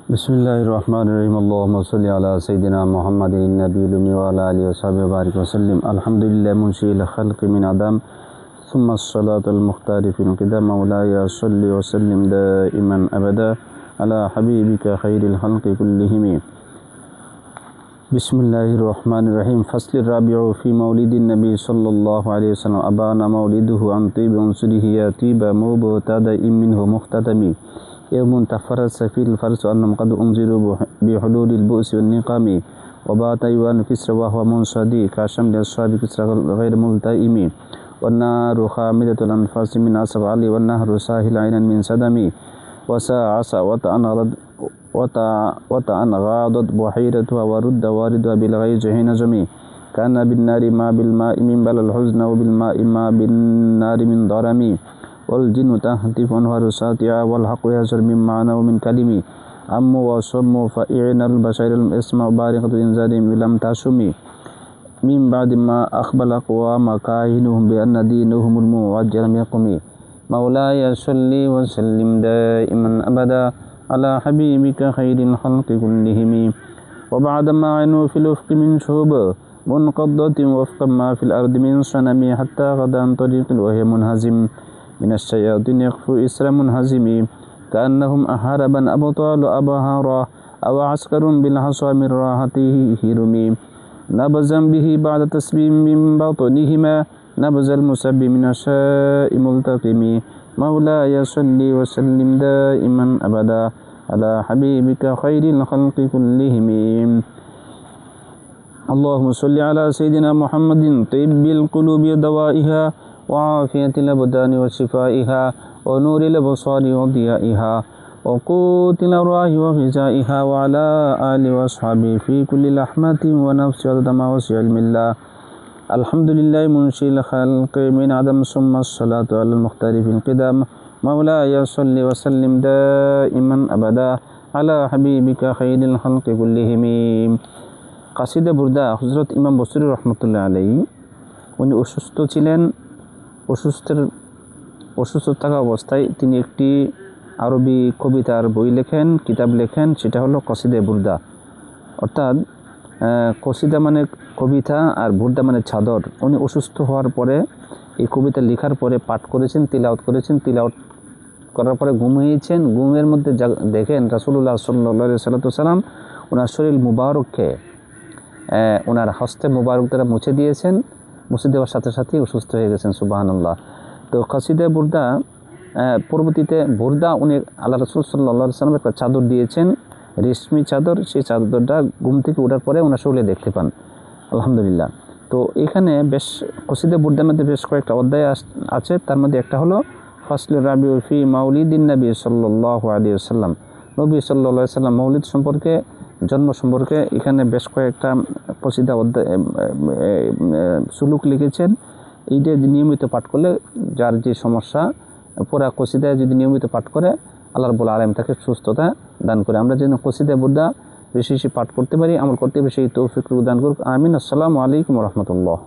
बिस्मिल्लाहिर्रहमानिर्रहीम अल्लाहुम्मा सल्लि अला सय्यिदिना मुहम्मदिन नबिय्यिल उम्मी व अला आलिहि व सहबिहि व बारिक व सल्लिम। अल्हम्दुलिल्लाहि मुनशिइल खल्क़ि मिन अदम सुम्मा अस्सलातुल मुख्तारि फिल क़िदम मौलाया सल्लि व सल्लिम दाइमान अबदा अला हबीबिका खैरिल खल्क़ि कुल्लिहिम। बिस्मिल्लाहिर्रहमानिर्रहीम। फ़स्लुर राबिउ फ़ी मौलिदिन नबी सल्लल्लाहु अलैहि वसल्लम अबाना मौलिदुहु अन तीबि उन्सुरिहि या तीबा मुबतदाइन मिनहु मुख्ततमी यौमुन तफ़र्रस फ़ीहिल फ़र्स अन्नहुम क़द उन्ज़िरू बिहुलूलिल बु'सी वन्निक़ामी व बाता युवानु किस्रा व हुवा मुनसदी काशमलि अस्हाबि किस्रा गैर मुल्तइमी वन्नारु खामिदतुल अनफ़ासि मिन असफ़ अली वन्नहरु साहिल ऐनन मिन सदमी वसाअसा वतअन गादत बुहीरतुहा वरुद्द वारिदुहा बिलग़ैज़ हिन ज़मी कान्ना बिन्नारि मा बिलमाइ मिन बलल हुज़्न व बिलमाइ मा बिन्नारि मिन दरमी वल्जिन्नु तहतिफ़ु अन्हारु सातिआ वल्हक़्क़ु यहज़र मिन माना व मिन कलिमी अम्मु व सम्मु फ़इनल बशरिल इस्मा बारिक़तु इंज़ारिहिम लम तशुमी मिन बादि मा अख़बल अक़वाम काहिनुहुम बिअन्ना दीनुहुमुल मुअज्जल यक़मी मौलाया सल्लि व सल्लिम दाइमान अबदा अला हबीबिका खैरिल खल्क़ि कुल्लिहिम व बअद मा अनु फ़िल उफ़क़ि मिन शुहब मुनक़द्दतिन वफ़क़ मा फ़िल अर्दि मिन सनमी हत्ता ग़दा अन तरीक़िन व हिय मुनहज़िम मिन अश्शयातिन यख़्फ़ु इसरा मुनहज़िमी कअन्नहुम अहरबन अबताल अबहारा अव अस्करुम बिलहसा मिन राहतिहि रुमी नबज़न बिहि बअद तस्बीम मिन बतनिहिमा नबज़ल मुसब्बि मिन अश्शाइ मुल्तक़िमी मौलाया सल्लि व सल्लिम दाइमान अबदा अला हबीबिका खैरिल खल्क़ि कुल्लिहिम। अल्लाहुम्मा सल्लि अला सय्यिदिना मुहम्मदिन तिब्बिल क़ुलूबि व दवाइहा व आफ़ियतिल अबदानि व शिफ़ाइहा व नूरिल अबसारि व दियाइहा व क़ूतिल अरवाहि व ग़िज़ाइहा व अला आलिहि व अस्हाबिहि फ़ी कुल्लि लहमतिन व नफ़्सिन अदद मा वसिअ इल्मिल्लाह। अल्हम्दुलिल्लाहि मुनशिइल खल्क़ि मिन अदम सुम्मा अस्सलातु अलल मुख्तारि फ़िल क़िदम मौलाया सल्लि व सल्लिम दाइमान अबदा अला हबीबिका खैरिल खल्क़ि कुल्लिहिम। কাসিদা বুরদা হযরত ইমাম বসরি রহমতুল্লাহ আলাইহি উনি অসুস্থ ছিলেন। অসুস্থ থাকা অবস্থায় তিনি একটি আরবি কবিতার বই লেখেন, কিতাব লেখেন, সেটা হলো কাসিদা বুরদা। অর্থাৎ কসিদা মানে কবিতা আর বুরদা মানে চাদর। উনি অসুস্থ হওয়ার পরে এই কবিতা লেখার পরে পাঠ করেছেন, তিলাওয়াত করেছেন, তিলাওয়াত করার পরে ঘুমিয়েছেন। ঘুমের মধ্যে দেখেন রাসূলুল্লাহ সাল্লাল্লাহু আলাইহি ওয়াসাল্লাম ওনার শরীর মুবারককে ওনার হস্তে মুবারক দ্বারা মুছে দিয়েছেন। মুছে দেওয়ার সাথে সাথেই অসুস্থ হয়ে গেছেন। সুবহানাল্লাহ। তো কাসিদা বুরদা পরবর্তীতে বুরদা উনি আল্লাহ রাসূল সাল্লাল্লাহু আলাইহি ওয়াসাল্লাম একটা চাদর দিয়েছেন, রেশমি চাদর। সেই চাদরটা ঘুম থেকে ওঠার পরে ওনার শরীরে দেখতে পান। আলহামদুলিল্লাহ। তো এখানে বেশ কাসিদা বুরদার মধ্যে বেশ কয়েকটা অধ্যায় আছে। তার মধ্যে একটা হলো ফাসলুর রাবিউ ফি মাউলিদিন নবী সাল্লাল্লাহু আলাইহি ওয়াসাল্লাম। নবী সাল্লাল্লাহু আলাইহি ওয়াসাল্লাম মৌলিদ সম্পর্কে, জন্ম সম্পর্কে এখানে বেশ কয়েকটা কসিদা অধ্যায় সুলুক লিখেছেন। এইটা নিয়মিত পাঠ করলে যার যে সমস্যা, পুরা কসিদায় যদি নিয়মিত পাঠ করে আল্লাহ রাব্বুল আলামিন তাকে সুস্থতা দান করে। আমরা যেন কসিদা বুরদা বেশি বেশি পাঠ করতে পারি, আমল করতে পারি, সেই তৌফিক দান করুক। আমিন। আসসালামু আলাইকুম ওয়া রাহমাতুল্লাহ।